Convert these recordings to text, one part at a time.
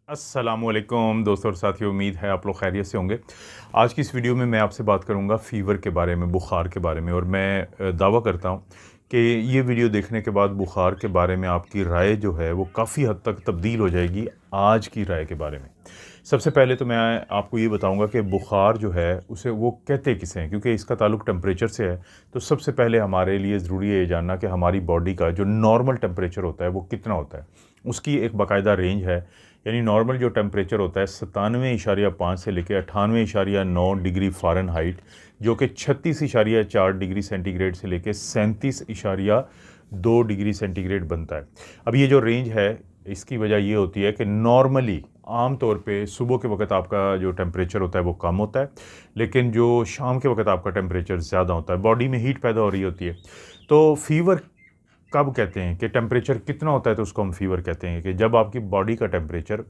अस्सलामुअलैकुम दोस्तों और साथियों, उम्मीद है आप लोग खैरियत से होंगे। आज की इस वीडियो में मैं आपसे बात करूंगा फ़ीवर के बारे में, बुखार के बारे में। और मैं दावा करता हूं कि ये वीडियो देखने के बाद बुखार के बारे में आपकी राय जो है वो काफ़ी हद तक तब्दील हो जाएगी आज की राय के बारे में। सबसे पहले तो मैं आपको ये बताऊंगा कि बुखार जो है उसे वो कहते किसे हैं, क्योंकि इसका ताल्लुक टेम्परेचर से है। तो सबसे पहले हमारे लिए ज़रूरी है ये जानना कि हमारी बॉडी का जो नॉर्मल टेम्परेचर होता है वो कितना होता है। उसकी एक बाकायदा रेंज है। यानी नॉर्मल जो टेम्परेचर होता है 97.5 से लेकर 98.9 डिग्री फ़ारेनहाइट, जो कि 36.4 डिग्री सेंटीग्रेड से लेकर 37.2 डिग्री सेंटीग्रेड बनता है। अब ये जो रेंज है, इसकी वजह ये होती है कि नॉर्मली आम तौर पे सुबह के वक्त आपका जो टेम्परेचर होता है वो कम होता है, लेकिन जो शाम के वक्त आपका टेम्परेचर ज़्यादा होता है। बॉडी में हीट पैदा हो रही होती है। तो फीवर कब कहते हैं कि टेम्परेचर कितना होता है, तो उसको हम फीवर कहते हैं कि जब आपकी बॉडी का टेम्परेचर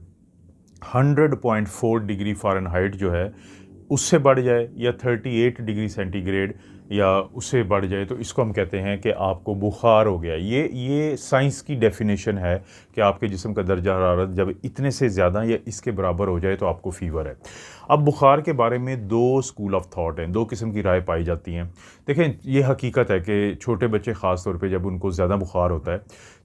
100.4 डिग्री फ़ारेनहाइट जो है उससे बढ़ जाए, या 38 डिग्री सेंटीग्रेड या उससे बढ़ जाए, तो इसको हम कहते हैं कि आपको बुखार हो गया। ये साइंस की डेफिनेशन है कि आपके जिस्म का दर्जा हरारत जब इतने से ज़्यादा या इसके बराबर हो जाए तो आपको फ़ीवर है। अब बुखार के बारे में दो स्कूल ऑफ थॉट हैं, दो किस्म की राय पाई जाती हैं। देखें, ये हकीकत है कि छोटे बच्चे ख़ास तौर पे जब उनको ज़्यादा बुखार होता है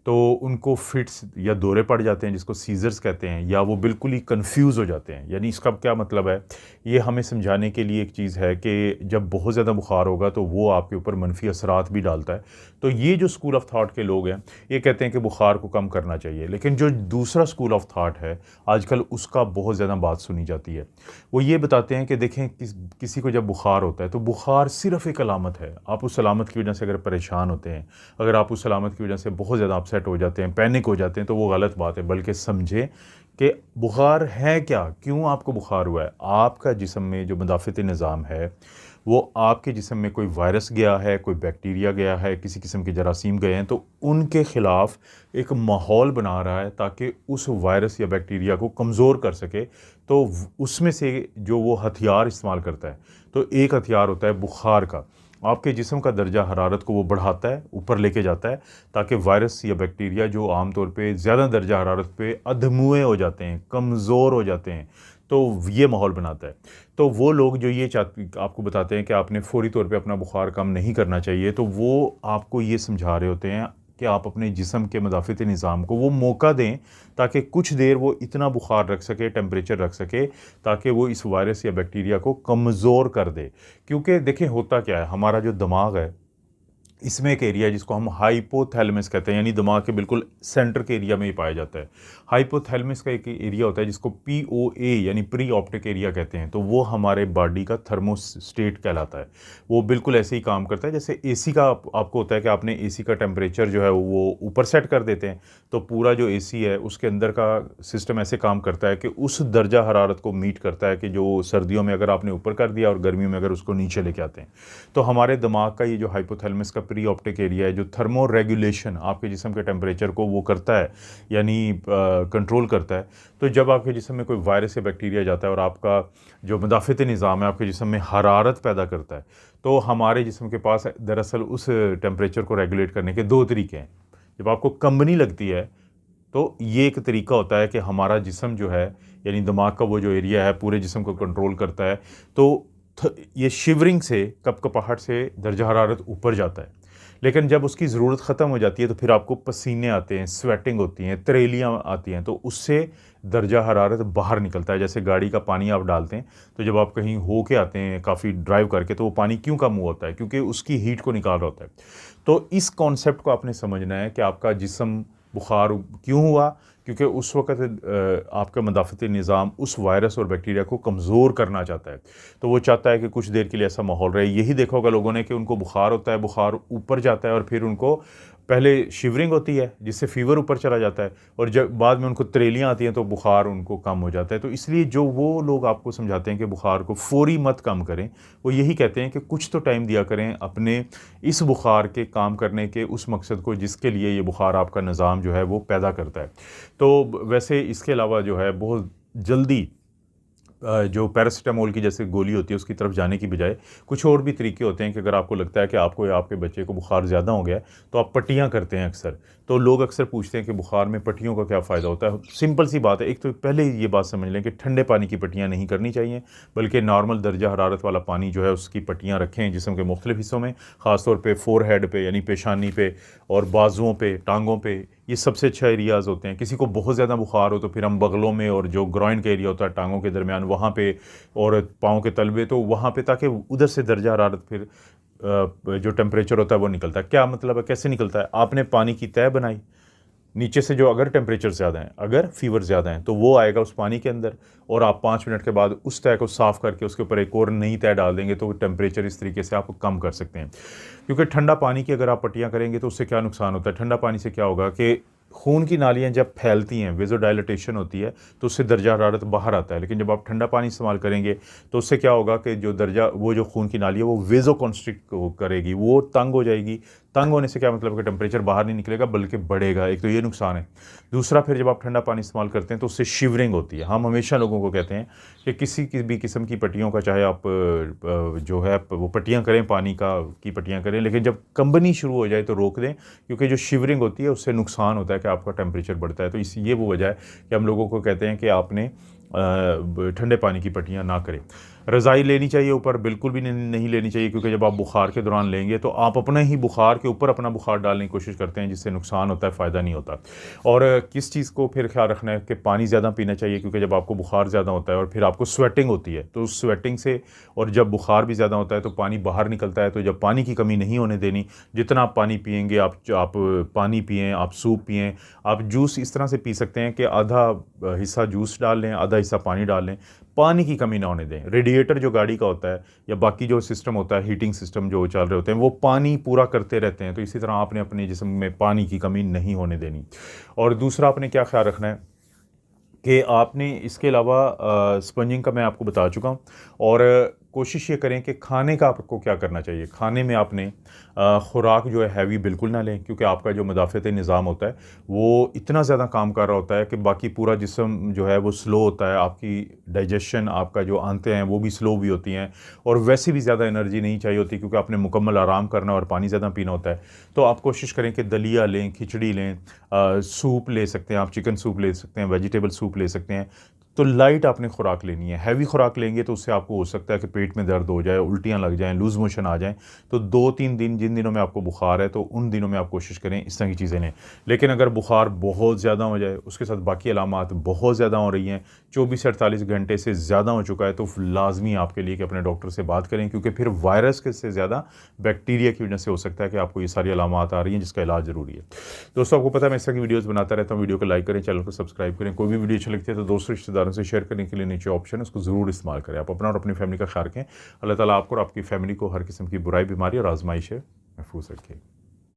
तो उनको फिट्स या दौरे पड़ जाते हैं, जिसको सीजर्स कहते हैं, या वो बिल्कुल ही कंफ्यूज हो जाते हैं। यानी इसका क्या मतलब है, ये हमें समझाने के लिए एक चीज़ है कि जब बहुत ज़्यादा बुखार होगा तो वो आपके ऊपर मनफी असरात भी डालता है। तो ये जो स्कूल ऑफ थाट के लोग हैं ये कहते हैं कि बुखार को कम करना चाहिए। लेकिन जो दूसरा स्कूल ऑफ थाट है आजकल उसका बहुत ज़्यादा बात सुनी जाती है। वो ये बताते हैं कि देखें, किसी को जब बुखार होता है तो बुखार सिर्फ एक अलामत है। आप उस अलामत की वजह से अगर परेशान होते हैं, अगर आप उस अलामत की वजह से बहुत ज़्यादा अपसेट हो जाते हैं, पैनिक हो जाते हैं, तो वो गलत बात है। बल्कि समझें कि बुखार है क्या, क्यों आपको बुखार हुआ है। आपका जिस्म में जो मदाफ़ती निज़ाम है वो आपके जिस्म में कोई वायरस गया है, कोई बैक्टीरिया गया है, किसी किस्म के जरासीम गए हैं, तो उनके ख़िलाफ़ एक माहौल बना रहा है ताकि उस वायरस या बैक्टीरिया को कमज़ोर कर सके। तो उसमें से जो वो हथियार इस्तेमाल करता है, तो एक हथियार होता है बुखार का। आपके जिस्म का दर्जा हरारत को वो बढ़ाता है, ऊपर लेके जाता है, ताकि वायरस या बैक्टीरिया जो आम तौर पे ज़्यादा दर्जा हरारत पे अधमुए हो जाते हैं, कमज़ोर हो जाते हैं, तो ये माहौल बनाता है। तो वो लोग जो ये आपको बताते हैं कि आपने फ़ौरी तौर पे अपना बुखार कम नहीं करना चाहिए, तो वो आपको ये समझा रहे होते हैं कि आप अपने जिस्म के मदाफ़ती निज़ाम को वो मौका दें ताकि कुछ देर वो इतना बुखार रख सके, टेम्परेचर रख सके, ताकि वो इस वायरस या बैक्टीरिया को कमज़ोर कर दे। क्योंकि देखें, होता क्या है, हमारा जो दिमाग है इसमें एक एरिया है जिसको हम हाइपोथैलेमस कहते हैं, यानी दिमाग के बिल्कुल सेंटर के एरिया में ही पाया जाता है। हाइपोथैलेमस का एक एरिया होता है जिसको पीओए यानी प्री ऑप्टिक एरिया कहते हैं। तो वो हमारे बॉडी का थर्मोस्टेट कहलाता है। वो बिल्कुल ऐसे ही काम करता है जैसे एसी का आपको होता है कि आपने एसी का टेम्परेचर जो है वो ऊपर सेट कर देते हैं, तो पूरा जो एसी है उसके अंदर का सिस्टम ऐसे काम करता है कि उस दर्जा हरारत को मीट करता है कि जो सर्दियों में अगर आपने ऊपर कर दिया और गर्मियों में अगर उसको नीचे लेके आते हैं। तो हमारे दिमाग का ये जो हाइपोथैलेमस का प्री ऑप्टिक एरिया है, जो थर्मो रेगुलेशन आपके जिस्म के टेम्परेचर को वो करता है, यानी कंट्रोल करता है। तो जब आपके जिस्म में कोई वायरस या बैक्टीरिया जाता है और आपका जो मदाफ़ती निज़ाम है आपके जिस्म में हरारत पैदा करता है, तो हमारे जिस्म के पास दरअसल उस टेम्परेचर को रेगुलेट करने के दो तरीके हैं। जब आपको कंबनी लगती है तो ये एक तरीका होता है कि हमारा जिस्म जो है, यानी दिमाग का वो जो एरिया है पूरे जिस्म को कंट्रोल करता है, तो ये शिवरिंग से, कपकपाहट से दर्जा हरारत ऊपर जाता है। लेकिन जब उसकी ज़रूरत ख़त्म हो जाती है तो फिर आपको पसीने आते हैं, स्वेटिंग होती हैं, तरेलियाँ आती हैं, तो उससे दर्जा हरारत बाहर निकलता है। जैसे गाड़ी का पानी आप डालते हैं तो जब आप कहीं हो के आते हैं काफ़ी ड्राइव करके, तो वो पानी क्यों कम हुआ होता है, क्योंकि उसकी हीट को निकाल रहा होता है। तो इस कॉन्सेप्ट को आपने समझना है कि आपका जिस्म बुखार क्यों हुआ, क्योंकि उस वक़्त आपका मदाफ़ती निज़ाम उस वायरस और बैक्टीरिया को कमज़ोर करना चाहता है। तो वो चाहता है कि कुछ देर के लिए ऐसा माहौल रहे। यही देखा होगा लोगों ने कि उनको बुखार होता है, बुखार ऊपर जाता है और फिर उनको पहले शिवरिंग होती है जिससे फ़ीवर ऊपर चला जाता है, और जब बाद में उनको तरेलियाँ आती हैं तो बुखार उनको कम हो जाता है। तो इसलिए जो वो लोग आपको समझाते हैं कि बुखार को फ़ौरी मत कम करें, वो यही कहते हैं कि कुछ तो टाइम दिया करें अपने इस बुखार के काम करने के उस मकसद को जिसके लिए ये बुखार आपका निज़ाम जो है वो पैदा करता है। तो वैसे इसके अलावा जो है बहुत जल्दी जो पैरासीटामोल की जैसे गोली होती है उसकी तरफ जाने की बजाय कुछ और भी तरीके होते हैं कि अगर आपको लगता है कि आपको या आपके बच्चे को बुखार ज़्यादा हो गया है तो आप पट्टियाँ करते हैं अक्सर। तो लोग अक्सर पूछते हैं कि बुखार में पट्टियों का क्या फ़ायदा होता है। सिंपल सी बात है, एक तो पहले ये बात समझ लें कि ठंडे पानी की पट्टियाँ नहीं करनी चाहिए, बल्कि नॉर्मल दर्जा हरारत वाला पानी जो है उसकी पट्टियाँ रखें जिस्म के मुख्तलिफ हिस्सों में, ख़ासतौर पर फ़ोरहेड पे यानी पेशानी पे और बाजुओं पे, टांगों पे। ये सबसे अच्छा एरियाज़ होते हैं। किसी को बहुत ज़्यादा बुखार हो तो फिर हम बगलों में और जो ग्रॉइन का एरिया होता है टांगों के दरमियान वहाँ पे और पाँव के तलवे, तो वहाँ पे, ताकि उधर से दर्जा हरारत फिर जो टेम्परेचर होता है वो निकलता है। क्या मतलब है, कैसे निकलता है? आपने पानी की तह बनाई, नीचे से जो अगर टेम्परेचर ज़्यादा है, अगर फीवर ज़्यादा है तो वो आएगा उस पानी के अंदर, और आप 5 मिनट के बाद उस तह को साफ़ करके उसके ऊपर एक और नई तह डाल देंगे तो टेम्परेचर इस तरीके से आप कम कर सकते हैं। क्योंकि ठंडा पानी की अगर आप पट्टियाँ करेंगे तो उससे क्या नुकसान होता है? ठंडा पानी से क्या होगा कि खून की नालियाँ जब फैलती हैं, वेज़ोडाइलेटेशन होती है, तो उससे दर्जा हरारत बाहर आता है। लेकिन जब आप ठंडा पानी इस्तेमाल करेंगे तो उससे क्या होगा कि वो जो खून की नाली है वो वेज़ो कॉन्स्ट्रिक्ट करेगी, वो तंग हो जाएगी। तंग होने से क्या मतलब कि टेम्परेचर बाहर नहीं निकलेगा बल्कि बढ़ेगा। एक तो ये नुकसान है। दूसरा, फिर जब आप ठंडा पानी इस्तेमाल करते हैं तो उससे शिवरिंग होती है। हम हमेशा लोगों को कहते हैं कि किसी भी किस्म की पट्टियों का, चाहे आप जो है वो पट्टियाँ करें, पानी की पट्टियाँ करें, लेकिन जब कंबनी शुरू हो जाए तो रोक दें, क्योंकि जो शिवरिंग होती है उससे नुकसान होता है कि आपका टेम्परेचर बढ़ता है। तो ये वो वजह है कि हम लोगों को कहते हैं कि आपने ठंडे पानी की पट्टियाँ ना करें। रज़ाई लेनी चाहिए ऊपर, बिल्कुल भी नहीं लेनी चाहिए, क्योंकि जब आप बुखार के दौरान लेंगे तो आप अपने ही बुखार के ऊपर अपना बुखार डालने की कोशिश करते हैं, जिससे नुकसान होता है, फ़ायदा नहीं होता। और किस चीज़ को फिर ख्याल रखना है कि पानी ज़्यादा पीना चाहिए, क्योंकि जब आपको बुखार ज़्यादा होता है और फिर आपको स्वेटिंग होती है तो उस स्वेटिंग से, और जब बुखार भी ज़्यादा होता है तो पानी बाहर निकलता है। तो जब पानी की कमी नहीं होने देनी, जितना आप पानी पिएंगे, आप पानी पिएँ, आप सूप पिएँ, आप जूस इस तरह से पी सकते हैं कि आधा हिस्सा जूस डाल लें, आधा हिस्सा पानी डाल लें, पानी की कमी ना होने दें। रेडिएटर जो गाड़ी का होता है या बाकी जो सिस्टम होता है, हीटिंग सिस्टम जो चल रहे होते हैं, वो पानी पूरा करते रहते हैं। तो इसी तरह आपने अपने जिस्म में पानी की कमी नहीं होने देनी। और दूसरा आपने क्या ख्याल रखना है कि आपने इसके अलावा स्पंजिंग का मैं आपको बता चुका हूँ। और कोशिश ये करें कि खाने का आपको क्या करना चाहिए। खाने में आपने ख़ुराक जो है हैवी बिल्कुल ना लें, क्योंकि आपका जो मदाफ़ती निज़ाम होता है वो इतना ज़्यादा काम कर रहा होता है कि बाकी पूरा जिस्म जो है वो स्लो होता है। आपकी डाइजेशन, आपका जो आंतें हैं वो भी स्लो भी होती हैं, और वैसे भी ज़्यादा एनर्जी नहीं चाहिए होती, क्योंकि आपने मुकम्मल आराम करना और पानी ज़्यादा पीना होता है। तो आप कोशिश करें कि दलिया लें, खिचड़ी लें, सूप ले सकते हैं आप, चिकन सूप ले सकते हैं, वेजिटेबल सूप ले सकते हैं। तो लाइट आपने खुराक लेनी है। हैवी खुराक लेंगे तो उससे आपको हो सकता है कि पेट में दर्द हो जाए, उल्टियाँ लग जाएँ, लूज़ मोशन आ जाएँ। तो 2-3 दिन, जिन दिनों में आपको बुखार है तो उन दिनों में आप कोशिश करें इस तरह की चीज़ें लें। लेकिन अगर बुखार बहुत ज़्यादा हो जाए, उसके साथ बाकी अलामात बहुत ज़्यादा हो रही हैं, 24 से 48 घंटे से ज़्यादा हो चुका है, तो लाजमी आपके लिए कि अपने डॉक्टर से बात करें, क्योंकि फिर वायरस के से ज़्यादा बैक्टीरिया की वजह से हो सकता है कि आपको ये सारी अलामात आ रही हैं, जिसका इलाज ज़रूरी है। दोस्तों, आपको पता है मैं इस तरह की वीडियोज़ बनाता रहता हूँ। वीडियो को लाइक करें, चैनल को सब्सक्राइब करें। कोई भी वीडियो अच्छी लगती है तो दोस्तों रिश्तेदारों से शेयर करने के लिए नीचे ऑप्शन है, उसको ज़रूर इस्तेमाल करें। आप अपना और अपनी फैमिली का ख्याल रखें। अल्लाह ताला आपको और आपकी फैमिली को हर किस्म की बुराई, बीमारी और आजमाइश से महफूज रखें।